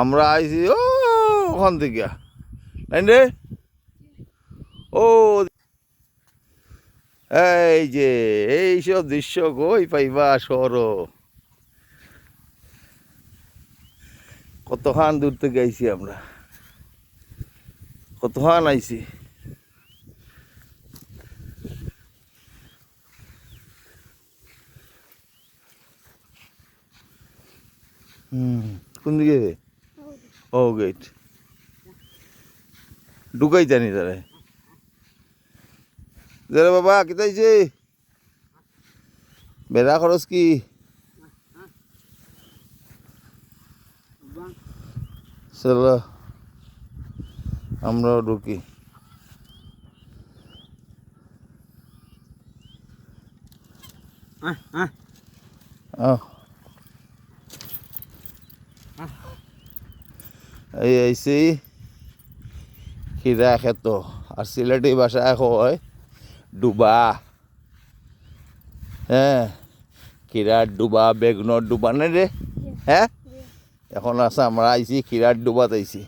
আমরা আইছি ও ওখান থেকে তাই রে। ও এই যে এইসব দৃশ্য কই পাইবা সর, কতখান দূর থেকে আইছি আমরা, কতখান আইছি। কোন দিকে ও গেট ঢুকাই জানি তারা যারা বাবা কেতাইছে বেড়া খরচ কি চলো আমরাও ঢুকি। এই আইসি খিরা খেত আর সিলেটি ভাষায় হয় ডুবা। হ্যাঁ খিরার ডুবা বেগুনের ডুবা নাই রে। হ্যাঁ এখন আছে আমরা আইছি খিরার ডুবাত আইছি।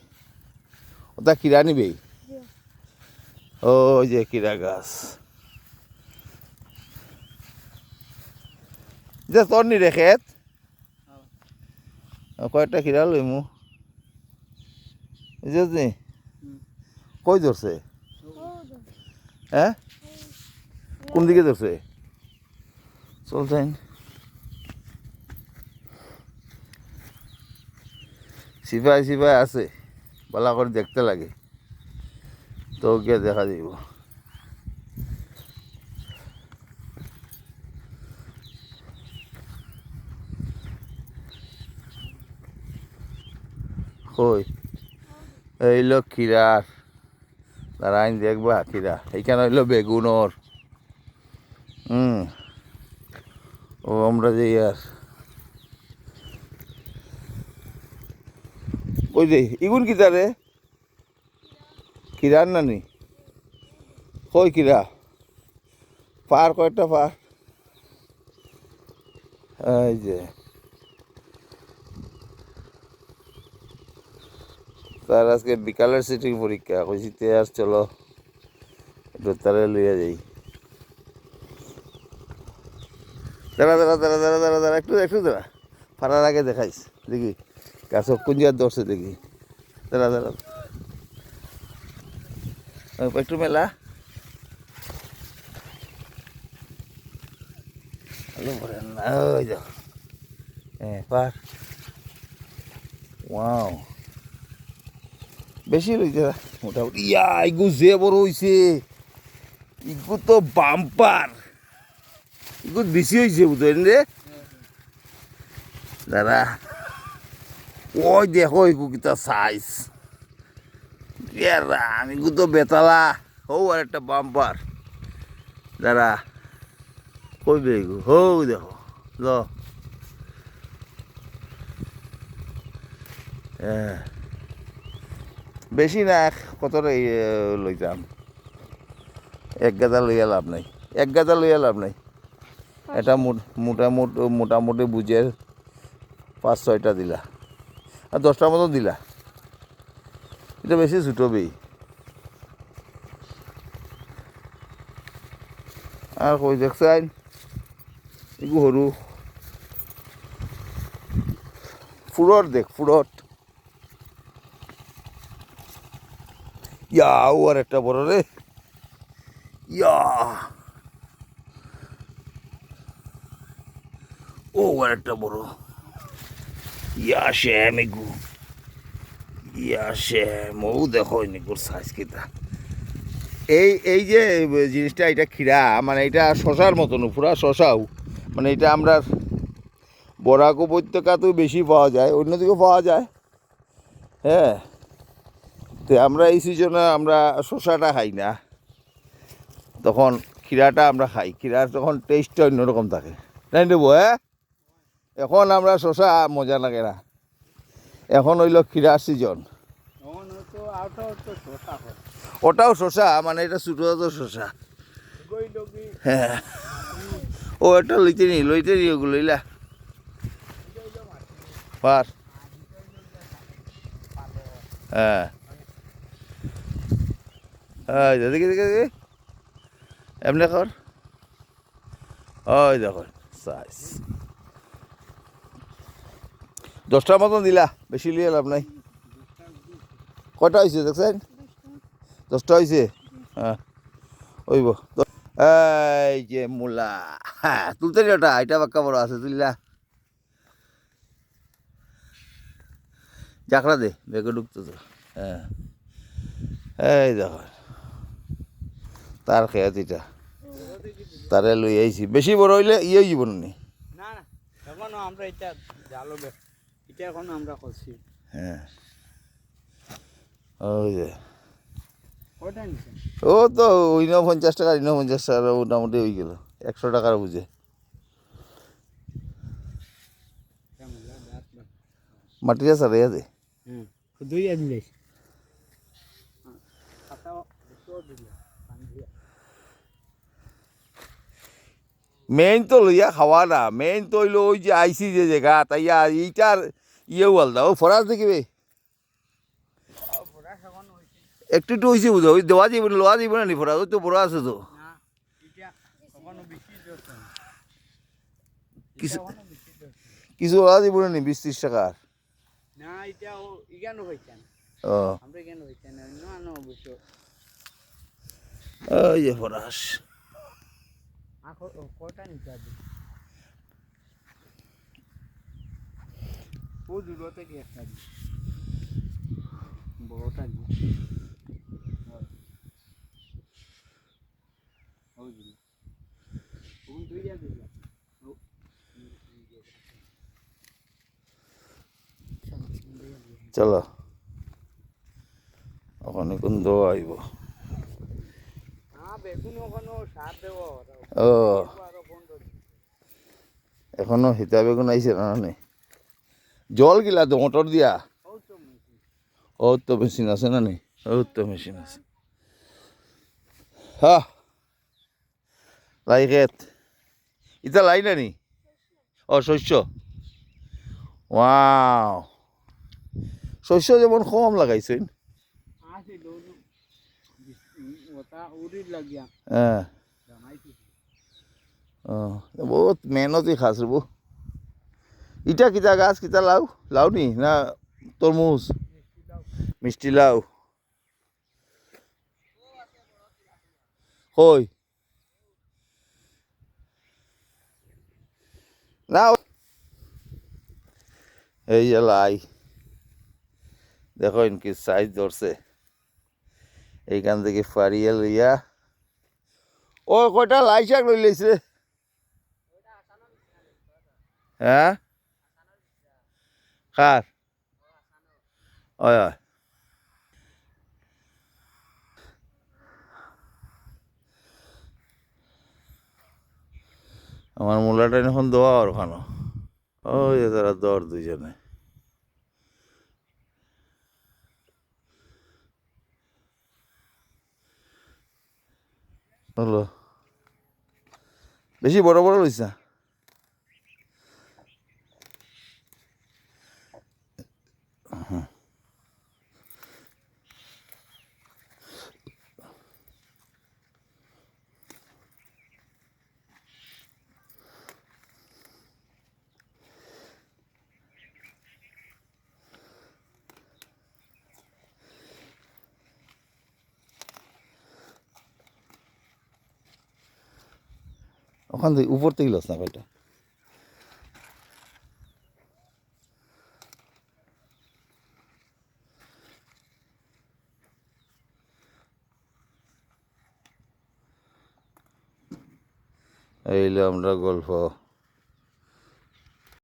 ওটা খিরা নিবি ওই যে খিরা গাছ যে তোর নি রে খেত কয়েকটা খিরা লইমু বুঝলি কই ধরছে। হ্যাঁ কোন দিকে ধরছে চল যাই সিপাই সিপাই আছে ভালো করে দেখতে লাগে তো গিয়ে দেখা দিব। কই এইল খিরার তারা আইন দেখবা খিরা এইখানে হইল বেগুনর। ও আমরা যে আর ওই যে ইগুন কিতা রে খিরার নানি কই খিরা পার কয়টা পার এই যে তার আজকে বিকালের সিটিং পরীক্ষা কইছিতে আর চলো একটু তারে লইয়া যাই। দাঁড়া দাঁড়া দাঁড়া দাঁড়া দাঁড়া দাঁড়া একটু একটু দাঁড়া ফারার আগে দেখাইস দেখি গাছ কোন জায়গায় ধরছে দেখি। দাঁড়া দাঁড়া একটু মেলা ওই যাও হ্যাঁ পার ওয়াও বেশি রয়েছে মোটামুটি ইয়া ইগু যে বড় হয়েছে ইগু তো বাম্পার ইগু বেশি হয়েছে বুঝলেন রে। দাদা ওই দেখো ইগু কিতা সাইজ ইগু তো বেতালা হৌ আর একটা বাম্পার দাদা কইবে ইগু হৌ দেখো ল হ্যাঁ বেশি না কতটা লইতাম এক গাদা লইয়া লাভ নাই এক গাদা লইয়া লাভ নাই এটা মোটামুটি বুঝে 5-6টা দিলা আর 10টার মতো দিলা এটা বেশি ছুটবেই আর কই দেখছেন এগু সরু ফুরত দেখ ফুরত ইয়াও আর একটা বড় রে ইয়া ও আর একটা বড় ইয়া শ্যাম এগু ইয়া শ্যাম ও দেখো নিকুর সাইজ কিতা এই যে জিনিসটা এটা খিরা মানে এটা শশার মতন পুরা শশাও মানে এটা আমরা বরাক উপত্যকাতেও বেশি পাওয়া যায় অন্যদিকেও পাওয়া যায়। হ্যাঁ তো আমরা এই সিজনে আমরা শশাটা খাই না তখন খিরাটা আমরা খাই খিরার তখন টেস্টটা অন্যরকম থাকে তাই দেবো। হ্যাঁ এখন আমরা শশা মজা লাগে না এখন হইল খিরার সিজন ওটাও শশা মানে এটা ছোটো শশা। হ্যাঁ ও একটা লইতে নি ওগুলো লইলা পার হ্যাঁ এই যে দেখি দেখি দেখি এমনি কর ওই দেখুন সাইজ 10টার মতন দিলা বেশি লিয়ে লাভ নাই কয়টা হয়েছে দেখছেন 10টা হয়েছে হ্যাঁ ওইব এই যে মূলা হ্যাঁ তুলতে নি ওটা এটা বাক্কা বড় আছে তুললা জাকড়া দে বেগে ঢুকতো তো হ্যাঁ এই দেখুন তার খেয়াতিটা তারে লই আইছি বেশি বড় হইলে ইয়ে জীবন নি না না এখনো আমরা এটা জালো এটা এখনো আমরা করছি হ্যাঁ ওই যে ওটা নিছে ও তো ওই 50 টাকা 50 টাকা মোটামুটি হয়ে গেল 100 টাকার বুঝে কেমন দাঁত মাটিটা সারে আছে হুম দুই দিলে পাতা তো দিলে পানি দিয়া মেইন তো লইয়া খাওয়া না মেইন তো হইলো ওই যে আইসি যে জায়গা তাইয়া এইটার ইয়েও আলাদা ও ফরাস দেখিবে বড়া এখন হইছে একটু একটু হয়েছে বুঝো ওই দেওয়া যাবে না লোয়া যাবে না নি ফরাস ওই তো বড় আছে তো না এটা এখনো বেশি দরকার কিছু এখনো বেশি দরকার কিছু লোয়া যাবে না নি 20-30 টাকার না এটা ইগানো হইছে না ও আমরা কেন হইছে না না না অবশ্য ওই যে ফরাস আখো কয়টা নিতে হবে ও দুটো থেকে একটা দিই বড়টা দিই ওই দিই ওই দুইটা দিই চলো ওখানে কোন দোয়া আইব হ্যাঁ বেগুন ওখানে সার দেব ও আরো বন্ধ এখনো হিতা বেগুন আইছে না নেই জল গিলা তো মোটর দিয়া ও তো মেশিন ও তো মেশিন আছে না নেই ও তো মেশিন আছে হ্যাঁ লাই খেত ইটা লাই না নি ও শস্য ওয়াও শস্য যেমন কম লাগাইছেন আছে দোনো ওটা উড়ি লাগিয়া হ্যাঁ জামাইছি ও বহুত মেহনতি খাস রে বউ ইটা কিতা গাছ কিতা লাউ লাউ নি না তরমুজ মিষ্টি লাউ কই না এই যে লাই দেখো ইনকি সাইজ ধরছে এইখান থেকে ফারিয়ে লইয়া ও কয়টা লাই শাক লই লইছে হ্যাঁ কার হয় আমার মূলাটা এখন দেওয়া আর ওখানো ওই যে তারা দর দুইজনে হলো বেশি বড় বড় লইছা ওখান থেকে উপর থেকে লস না কয়টা এইলো আমরা গল্প